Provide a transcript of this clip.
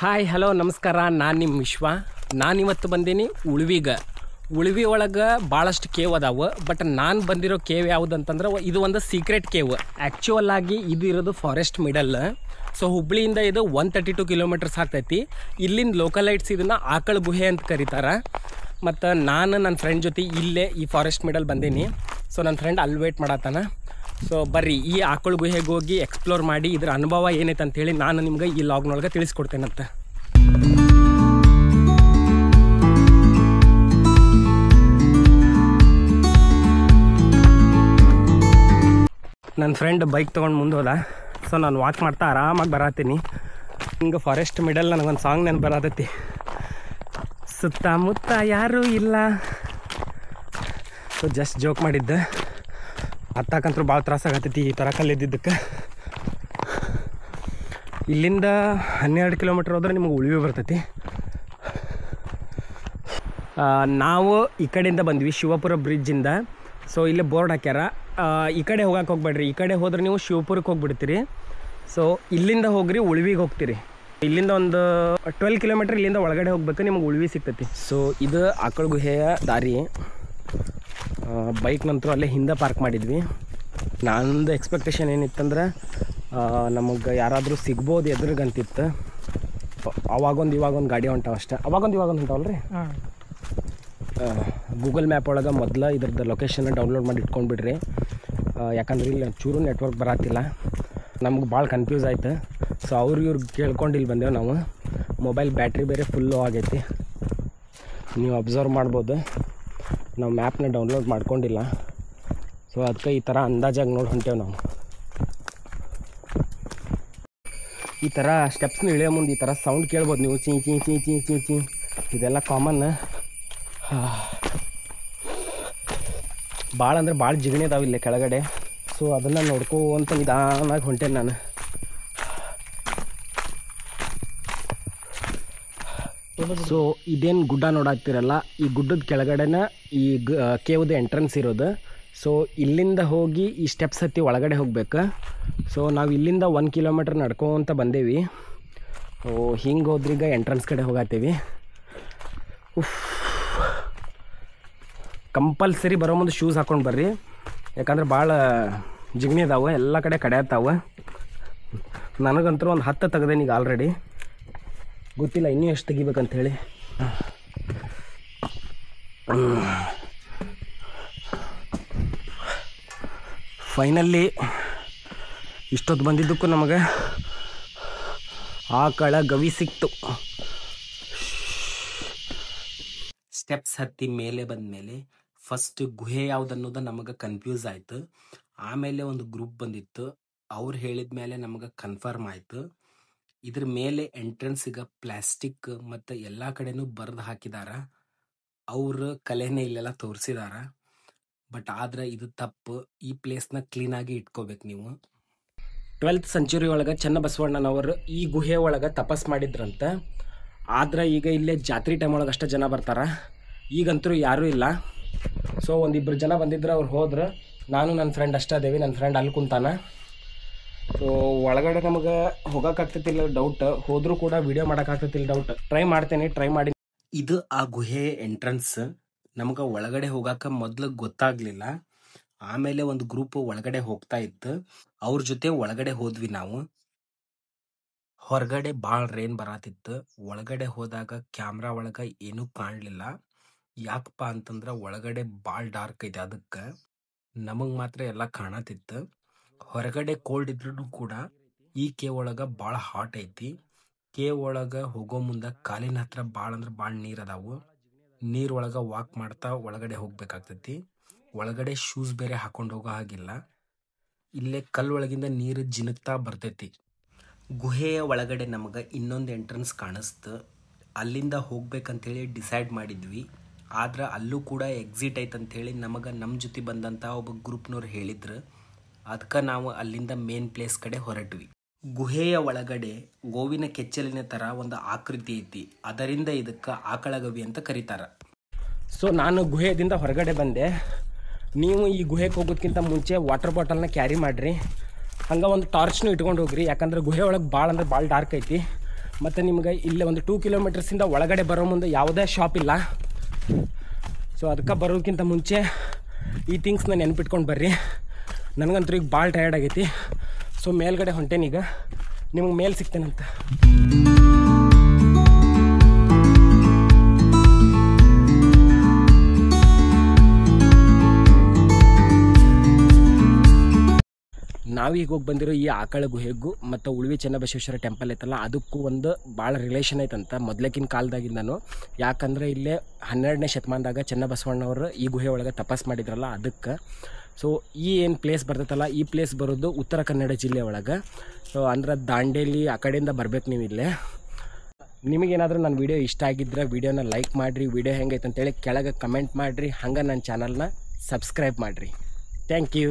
Hi hello ನಮಸ್ಕಾರ. ನಾನು ನಿಮ್ಮ ವಿಶ್ವ. ನಾನಿವತ್ತು ಬಂದೀನಿ ಉಳ್ವಿ ಒಳಗೆ ಭಾಳಷ್ಟು ಕೇವ್ ಅದಾವೆ. ಬಟ್ ನಾನು ಬಂದಿರೋ ಕೇವ್ ಯಾವುದು ಅಂತಂದ್ರೆ ಇದು ಒಂದು ಸೀಕ್ರೆಟ್ ಕೇವ್. ಆ್ಯಕ್ಚುವಲ್ ಆಗಿ ಇದು ಇರೋದು ಫಾರೆಸ್ಟ್ ಮಿಡಲ್. ಸೊ ಹುಬ್ಳಿಯಿಂದ ಇದು 132 ಕಿಲೋಮೀಟರ್ಸ್ ಆಗ್ತೈತಿ. ಇಲ್ಲಿಂದ ಲೋಕಲೈಟ್ಸ್ ಇದನ್ನು ಆಕಳ ಗುಹೆ ಅಂತ ಕರೀತಾರೆ. ಮತ್ತು ನಾನು ನನ್ನ ಫ್ರೆಂಡ್ ಜೊತೆ ಇಲ್ಲೇ ಈ ಫಾರೆಸ್ಟ್ ಮಿಡಲ್ ಬಂದೀನಿ. ಸೊ ನನ್ನ ಫ್ರೆಂಡ್ ಅಲ್ಲಿ ವೇಟ್ ಮಾಡತ್ತಾನ. ಸೊ ಬರ್ರಿ ಈ ಆಕಳ ಗುಹೆಗೆ ಹೋಗಿ ಎಕ್ಸ್ಪ್ಲೋರ್ ಮಾಡಿ ಇದ್ರ ಅನುಭವ ಏನೈತೆ ಅಂತೇಳಿ ನಾನು ನಿಮ್ಗೆ ಈ ಲಾಗ್ನೊಳಗೆ ತಿಳಿಸ್ಕೊಡ್ತೇನಂತ. ನನ್ನ ಫ್ರೆಂಡ್ ಬೈಕ್ ತೊಗೊಂಡು ಮುಂದೆ ಹೋದ. ಸೊ ನಾನು ವಾಕ್ ಮಾಡ್ತಾ ಆರಾಮಾಗಿ ಬರತ್ತೀನಿ. ಹಿಂಗೆ ಫಾರೆಸ್ಟ್ ಮಿಡಲ್ ನನಗೊಂದು ಸಾಂಗ್ ನೆನಪು ಬರತೈತಿ. ಸುತ್ತಮುತ್ತ ಯಾರೂ ಇಲ್ಲ. ಸೊ ಜಸ್ಟ್ ಜೋಕ್ ಮಾಡಿದ್ದೆ. ಹತ್ತಾಕಂತೂ ಭಾಳ ತ್ರಾಸಾಗತ್ತೈತಿ ಈ ಥರ ಕಲ್ಲಿದ್ದಕ್ಕೆ. ಇಲ್ಲಿಂದ 12 ಕಿಲೋಮೀಟ್ರ್ ಹೋದ್ರೆ ನಿಮಗೆ ಉಳ್ವಿ ಬರ್ತೈತಿ. ನಾವು ಈ ಕಡೆಯಿಂದ ಬಂದ್ವಿ ಶಿವಪುರ ಬ್ರಿಡ್ಜಿಂದ. ಸೊ ಇಲ್ಲೇ ಬೋರ್ಡ್ ಹಾಕ್ಯಾರ, ಈ ಕಡೆ ಹೋಗಕ್ಕೆ ಹೋಗ್ಬೇಡ್ರಿ. ಈ ಕಡೆ ಹೋದ್ರೆ ನೀವು ಶಿವಪುರಕ್ಕೆ ಹೋಗ್ಬಿಡ್ತೀರಿ. ಸೊ ಇಲ್ಲಿಂದ ಹೋಗ್ರಿ ಉಳ್ವಿಗೆ ಹೋಗ್ತೀರಿ. ಇಲ್ಲಿಂದ ಒಂದು 12 ಕಿಲೋಮೀಟ್ರ್ ಇಲ್ಲಿಂದ ಒಳಗಡೆ ಹೋಗ್ಬೇಕು, ನಿಮ್ಗೆ ಉಳ್ವಿ ಸಿಗ್ತೈತಿ. ಸೊ ಇದು ಆಕಳ ಗುಹೆಯ ದಾರಿ. ಬೈಕ್ ನಂತರ ಅಲ್ಲೇ ಹಿಂದೆ ಪಾರ್ಕ್ ಮಾಡಿದ್ವಿ. ನಂದು ಎಕ್ಸ್ಪೆಕ್ಟೇಷನ್ ಏನಿತ್ತಂದ್ರೆ ನಮಗೆ ಯಾರಾದರೂ ಸಿಗ್ಬೋದು ಎದುರಿಗಂತಿತ್ತು. ಅವಾಗೊಂದು ಇವಾಗೊಂದು ಗಾಡಿ ಹೊಂಟಾವ ಅಷ್ಟೇ. ಅವಾಗೊಂದು ಹೊಂಟಾವಲ್ಲ ರೀ. ಗೂಗಲ್ ಮ್ಯಾಪ್ ಒಳಗೆ ಮೊದಲು ಇದ್ರದ್ದು ಲೊಕೇಶನ್ನ ಡೌನ್ಲೋಡ್ ಮಾಡಿ ಇಟ್ಕೊಂಡ್ಬಿಡ್ರಿ. ಯಾಕಂದ್ರೆ ಇಲ್ಲಿ ಚೂರು ನೆಟ್ವರ್ಕ್ ಬರತ್ತಿಲ್ಲ. ನಮ್ಗೆ ಭಾಳ ಕನ್ಫ್ಯೂಸ್ ಆಯ್ತು. ಸೊ ಇವ್ರಿಗೆ ಕೇಳ್ಕೊಂಡು ಇಲ್ಲಿ ಬಂದೇವು ನಾವು. ಮೊಬೈಲ್ ಬ್ಯಾಟ್ರಿ ಬೇರೆ ಫುಲ್ಲು ಆಗೈತಿ. ನೀವು ಅಬ್ಸರ್ವ್ ಮಾಡ್ಬೋದು, ನಾವು ಮ್ಯಾಪ್ನ ಡೌನ್ಲೋಡ್ ಮಾಡ್ಕೊಂಡಿಲ್ಲ. ಸೊ ಅದಕ್ಕೆ ಈ ಥರ ಅಂದಾಜಾಗಿ ನೋಡಿ ಹೊಂಟೇವು ನಾವು. ಈ ಥರ ಸ್ಟೆಪ್ಸ್ನ ಇಳಿಯೋ ಮುಂದೆ ಈ ಥರ ಸೌಂಡ್ ಕೇಳ್ಬೋದು ನೀವು. ಚೀ ಚೀ ಚೀ ಚೀ ಚೀ ಚೀ ಇದೆಲ್ಲ ಕಾಮನ್. ಭಾಳ ಅಂದ್ರೆ ಭಾಳ ಜಿಗಣಿ ಅದಾವೆ ಇಲ್ಲೇ ಕೆಳಗಡೆ. ಸೊ ಅದನ್ನು ನೋಡ್ಕೋಂತ ನಿಧಾನಾಗಿ ಹೊಂಟೇನೆ ನಾನು. ಸೊ ಇದೇನು ಗುಡ್ಡ ನೋಡಾಕ್ತಿರಲ್ಲ, ಈ ಗುಡ್ಡದ ಕೆಳಗಡೆನ ಈ ಕೇವ್ದು ಎಂಟ್ರೆನ್ಸ್ ಇರೋದು. ಸೊ ಇಲ್ಲಿಂದ ಹೋಗಿ ಈ ಸ್ಟೆಪ್ಸ್ ಹತ್ತಿ ಒಳಗಡೆ ಹೋಗ್ಬೇಕು. ಸೊ ನಾವು ಇಲ್ಲಿಂದ 1 ಕಿಲೋಮೀಟ್ರ್ ನಡ್ಕೊಂತ ಬಂದೇವಿ. ಸೊ ಹಿಂಗೆ ಹೋದ್ರೀಗ ಎಂಟ್ರೆನ್ಸ್ ಕಡೆ ಹೋಗತ್ತೀವಿ. ಕಂಪಲ್ಸರಿ ಬರೋ ಮುಂದೆ ಶೂಸ್ ಹಾಕ್ಕೊಂಡು ಬರ್ರಿ, ಯಾಕಂದ್ರೆ ಭಾಳ ಜಿಗ್ನಿ ಅದಾವೆ, ಎಲ್ಲ ಕಡೆ ಕಡಿಯತ್ತಾವೆ. ನನಗಂತೂ ಒಂದು 10 ತೆಗ್ದೇನಿ ಈಗ ಆಲ್ರೆಡಿ. ಗೊತ್ತಿಲ್ಲ ಇನ್ನೂ ಎಷ್ಟು ತೆಗಿಬೇಕಂತ ಹೇಳಿ. ಫೈನಲ್ಲಿ ಇಷ್ಟೊತ್ತು ಬಂದಿದ್ದಕ್ಕೂ ನಮಗೆ ಆಕಳ ಗವಿ ಸಿಕ್ತು. ಸ್ಟೆಪ್ಸ್ ಹತ್ತಿ ಮೇಲೆ ಬಂದ ಮೇಲೆ ಫಸ್ಟ್ ಗುಹೆ ಯಾವ್ದು ಅನ್ನೋದು ನಮಗೆ ಕನ್ಫ್ಯೂಸ್ ಆಯಿತು. ಆಮೇಲೆ ಒಂದು ಗ್ರೂಪ್ ಬಂದಿತ್ತು, ಅವ್ರು ಹೇಳಿದ ಮೇಲೆ ನಮಗೆ ಕನ್ಫರ್ಮ್ ಆಯಿತು. ಇದ್ರ ಮೇಲೆ ಎಂಟ್ರೆನ್ಸಿಗೆ ಪ್ಲಾಸ್ಟಿಕ್ ಮತ್ತು ಎಲ್ಲ ಕಡೆನೂ ಬರೆದು ಹಾಕಿದಾರ. ಅವ್ರ ಕಲೆನೇ ಇಲ್ಲೆಲ್ಲ ತೋರಿಸಿದಾರ. ಬಟ್ ಆದ್ರೆ ಇದು ತಪ್ಪು. ಈ ಪ್ಲೇಸ್ನ ಕ್ಲೀನಾಗಿ ಇಟ್ಕೋಬೇಕು ನೀವು. 12th ಸೆಂಚುರಿ ಒಳಗೆ ಚನ್ನಬಸವಣ್ಣನವರು ಈ ಗುಹೆ ಒಳಗೆ ತಪಸ್ ಮಾಡಿದ್ರಂತ. ಆದ್ರೆ ಈಗ ಇಲ್ಲೇ ಜಾತ್ರೆ ಟೈಮ್ ಒಳಗೆ ಅಷ್ಟೇ ಜನ ಬರ್ತಾರೆ. ಈಗಂತೂ ಯಾರೂ ಇಲ್ಲ. ಸೊ ಒಂದಿಬ್ಬರು ಜನ ಬಂದಿದ್ರು, ಅವ್ರು ಹೋದ್ರೆ ನಾನು ನನ್ನ ಫ್ರೆಂಡ್ ಅಷ್ಟೇ ಅದೇವಿ. ನನ್ನ ಫ್ರೆಂಡ್ ಅಲ್ಲಿ ಕುಂತಾನ. ಸೊ ಒಳಗಡೆ ನಮಗೆ ಹೋಗೋಕ್ಕಾಗ್ತೈತಿಲ್ಲ ಡೌಟ್, ಹೋದರೂ ಕೂಡ ವಿಡಿಯೋ ಮಾಡೋಕ್ಕಾಗ್ತೈತಿಲ್ಲ ಡೌಟ್. ಟ್ರೈ ಮಾಡಿ. ಇದು ಆ ಗುಹೆ ಎಂಟ್ರೆನ್ಸ್. ನಮ್ಗೆ ಒಳಗಡೆ ಹೋಗಾಕ ಮೊದಲು ಗೊತ್ತಾಗ್ಲಿಲ್ಲ. ಆಮೇಲೆ ಒಂದು ಗ್ರೂಪ್ ಒಳಗಡೆ ಹೋಗ್ತಾ ಇತ್ತು, ಅವ್ರ ಜೊತೆ ಒಳಗಡೆ ಹೋದ್ವಿ ನಾವು. ಹೊರಗಡೆ ಭಾಳ ರೇನ್ ಬರತ್ತಿತ್ತು. ಒಳಗಡೆ ಹೋದಾಗ ಕ್ಯಾಮ್ರಾ ಒಳಗೆ ಏನೂ ಕಾಣಲಿಲ್ಲ. ಯಾಕಪ್ಪ ಅಂತಂದ್ರೆ ಒಳಗಡೆ ಭಾಳ ಡಾರ್ಕ್ ಐತೆ, ಅದಕ್ಕೆ ನಮಗೆ ಮಾತ್ರ ಎಲ್ಲ ಕಾಣತಿತ್ತು. ಹೊರಗಡೆ ಕೋಲ್ಡ್ ಇದ್ರೂ ಕೂಡ ಈ ಕೇವ್ ಒಳಗೆ ಭಾಳ ಹಾಟ್ ಐತಿ. ಕೇವ್ ಒಳಗೆ ಹೋಗೋ ಮುಂದೆ ಕಾಲಿನ ಹತ್ರ ಭಾಳ ಅಂದ್ರೆ ಭಾಳ ನೀರು ಅದಾವು. ನೀರೊಳಗೆ ವಾಕ್ ಮಾಡ್ತಾ ಒಳಗಡೆ ಹೋಗ್ಬೇಕಾಗ್ತೈತಿ. ಒಳಗಡೆ ಶೂಸ್ ಬೇರೆ ಹಾಕೊಂಡು ಹೋಗೋ ಹಾಗಿಲ್ಲ. ಇಲ್ಲೇ ಕಲ್ಲೊಳಗಿಂದ ನೀರು ಜಿನುಗ್ತಾ ಬರ್ತೈತಿ. ಗುಹೆಯ ಒಳಗಡೆ ನಮಗೆ ಇನ್ನೊಂದು ಎಂಟ್ರೆನ್ಸ್ ಕಾಣಿಸ್ತು. ಅಲ್ಲಿಂದ ಹೋಗ್ಬೇಕಂತೇಳಿ ಡಿಸೈಡ್ ಮಾಡಿದ್ವಿ. ಆದ್ರೆ ಅಲ್ಲೂ ಕೂಡ ಎಕ್ಸಿಟ್ ಐತಂಥೇಳಿ ನಮಗೆ ನಮ್ಮ ಜೊತೆ ಬಂದಂಥ ಒಬ್ಬ ಗ್ರೂಪ್ನವ್ರು ಹೇಳಿದ್ರು. ಅದಕ್ಕೆ ನಾವು ಅಲ್ಲಿಂದ ಮೇನ್ ಪ್ಲೇಸ್ ಕಡೆ ಹೊರಟ್ವಿ. ಗುಹೆಯ ಒಳಗಡೆ ಗೋವಿನ ಕೆಚ್ಚಲಿನ ಥರ ಒಂದು ಆಕೃತಿ ಐತಿ. ಅದರಿಂದ ಇದಕ್ಕೆ ಆಕಳಗವಿ ಅಂತ ಕರೀತಾರೆ. ಸೊ ನಾನು ಗುಹೆಯಿಂದ ಹೊರಗಡೆ ಬಂದೆ. ನೀವು ಈ ಗುಹೆಗೆ ಹೋಗೋದಕ್ಕಿಂತ ಮುಂಚೆ ವಾಟರ್ ಬಾಟಲ್ನ ಕ್ಯಾರಿ ಮಾಡಿರಿ. ಹಂಗೆ ಒಂದು ಟಾರ್ಚ್ನು ಇಟ್ಕೊಂಡು ಹೋಗ್ರಿ, ಯಾಕಂದ್ರೆ ಗುಹೆ ಒಳಗೆ ಭಾಳ ಅಂದ್ರೆ ಭಾಳ ಡಾರ್ಕ್ ಐತಿ. ಮತ್ತು ನಿಮ್ಗೆ ಇಲ್ಲೇ ಒಂದು 2 ಕಿಲೋಮೀಟರ್ಸಿಂದ ಒಳಗಡೆ ಬರೋ ಮುಂದೆ ಯಾವುದೇ ಶಾಪ್ ಇಲ್ಲ. ಸೊ ಅದಕ್ಕೆ ಬರೋದಕ್ಕಿಂತ ಮುಂಚೆ ಈ ಥಿಂಗ್ಸ್ನ ನೆನ್ಪಿಟ್ಕೊಂಡು ಬರ್ರಿ. ನನಗಂತೂ ಈಗ ಭಾಳ ಟಯರ್ಡ್ ಆಗೈತಿ. ಸೊ ಮೇಲ್ಗಡೆ ಹೊಂಟೇನೀಗ, ನಿಮಗೆ ಮೇಲೆ ಸಿಗ್ತೇನಂತ. ನಾವೀಗ ಹೋಗಿ ಬಂದಿರೋ ಈ ಆಕಳ ಗುಹೆಗೂ ಮತ್ತು ಉಳುವಿ ಚೆನ್ನಬಸವೇಶ್ವರ ಟೆಂಪಲ್ ಐತಲ್ಲ ಅದಕ್ಕೂ ಒಂದು ಭಾಳ ರಿಲೇಷನ್ ಐತಂತ ಮೊದಲಕ್ಕಿನ ಕಾಲದಾಗಿಂದನೂ. ಯಾಕಂದರೆ ಇಲ್ಲೇ 12ನೇ ಶತಮಾನದಾಗ ಚೆನ್ನಬಸವಣ್ಣವರು ಈ ಗುಹೆ ಒಳಗೆ ತಪಸ್ ಮಾಡಿದ್ರಲ್ಲ ಅದಕ್ಕೆ. ಸೊ ಈ ಏನು ಪ್ಲೇಸ್ ಬರ್ತೈತಲ್ಲ ಈ ಪ್ಲೇಸ್ ಬರೋದು ಉತ್ತರ ಕನ್ನಡ ಜಿಲ್ಲೆ ಒಳಗೆ. ಸೊ ಅಂದ್ರೆ ದಾಂಡೇಲಿ ಆ ಕಡೆಯಿಂದ ಬರ್ಬೇಕು ನೀವು ಇಲ್ಲೇ. ನಿಮಗೇನಾದರೂ ನನ್ನ ವೀಡಿಯೋ ಇಷ್ಟ ಆಗಿದ್ರೆ ವೀಡಿಯೋನ ಲೈಕ್ ಮಾಡಿರಿ, ವೀಡಿಯೋ ಹೆಂಗೈತೆ ಅಂತೇಳಿ ಕೆಳಗೆ ಕಮೆಂಟ್ ಮಾಡಿರಿ, ಹಂಗೆ ನನ್ನ ಚಾನಲ್ನ ಸಬ್ಸ್ಕ್ರೈಬ್ ಮಾಡಿರಿ. Thank you.